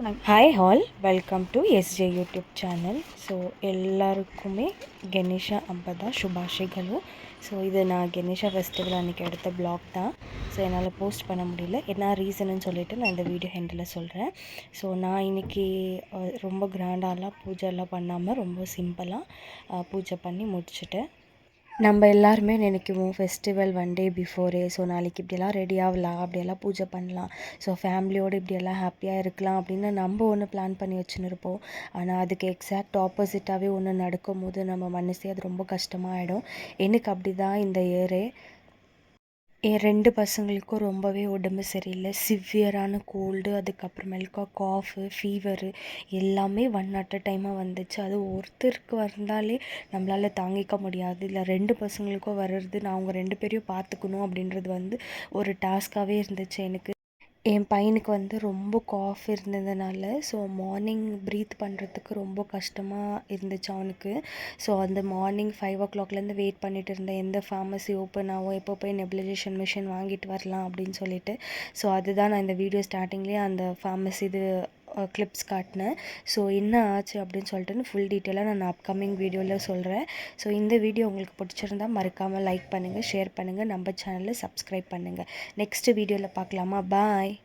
Hi all, welcome to SJ YouTube channel. So ಎಲ್ಲರಿக்குமே கணேஷா ಹಬ್ಬದ ಶುಭಾಶಯಗಳು. ஸோ இது நான் கணேஷா ஃபெஸ்டிவல் அன்றைக்கி எடுத்த ப்ளாக் தான். ஸோ என்னால் போஸ்ட் பண்ண முடியல, என்ன ரீசனுன்னு சொல்லிவிட்டு நான் இந்த வீடியோ ஹெண்டில் சொல்கிறேன். ஸோ நான் இன்றைக்கி ரொம்ப கிராண்டாலாம் பூஜைலாம் பண்ணாமல் ரொம்ப சிம்பிளாக பூஜை பண்ணி முடிச்சுட்டேன். நம்ம எல்லாருமே நினைக்குவோம் festival one day before, so நாளைக்கு இப்படியெல்லாம் ரெடி ஆகலாம், அப்படியெல்லாம் பூஜை பண்ணலாம், ஸோ ஃபேமிலியோடு இப்படியெல்லாம் ஹாப்பியாக இருக்கலாம் அப்படின்னு நம்ம ஒன்று பிளான் பண்ணி வச்சுன்னு இருப்போம். ஆனால் அதுக்கு எக்ஸாக்ட் ஆப்போசிட்டாகவே ஒன்று நடக்கும் போது நம்ம மனசே அது ரொம்ப கஷ்டமாகிடும். எனக்கு அப்படி தான் இந்த இயரே. என் 2 பசங்களுக்கும் ரொம்பவே உடம்பு சரியில்லை, சிவியரான கோல்டு, அதுக்கப்புறமேலுக்கா காஃபு, ஃபீவரு எல்லாமே ஒன் அட் அ டைமாக வந்துச்சு. அது ஒருத்தருக்கு வந்தாலே நம்மளால் தாங்கிக்க முடியாது, இல்லை 2 பசங்களுக்கும் வர்றது, நான் அவங்க 2 பேரையும் பார்த்துக்கணும் அப்படின்றது ஒரு டாஸ்க்காகவே இருந்துச்சு எனக்கு. என் பையனுக்கு ரொம்ப காஃப் இருந்ததுனால, ஸோ மார்னிங் ப்ரீத் பண்ணுறதுக்கு ரொம்ப கஷ்டமாக இருந்துச்சு அவனுக்கு. ஸோ அந்த மார்னிங் 5 o'clockலேருந்து வெயிட் பண்ணிகிட்டு இருந்தேன், எந்த ஃபார்மசி ஓப்பன் ஆகும், எப்போ போய் நெபுலைசேஷன் மிஷின் வாங்கிட்டு வரலாம் அப்படின்னு சொல்லிட்டு. ஸோ அதுதான் நான் இந்த வீடியோ ஸ்டார்டிங்லேயே அந்த ஃபார்மசி கிளிப்ஸ் காட்டினேன். ஸோ என்ன ஆச்சு அப்படின்னு சொல்லிட்டு ஃபுல் டீட்டெயிலாக நான் அப்கமிங் வீடியோவில் சொல்கிறேன். ஸோ இந்த வீடியோ உங்களுக்கு பிடிச்சிருந்தால் மறக்காமல் லைக் பண்ணுங்கள், ஷேர் பண்ணுங்கள், நம்ம சேனலை சப்ஸ்கிரைப் பண்ணுங்கள். நெக்ஸ்ட் வீடியோவில் பார்க்கலாமா? பாய்.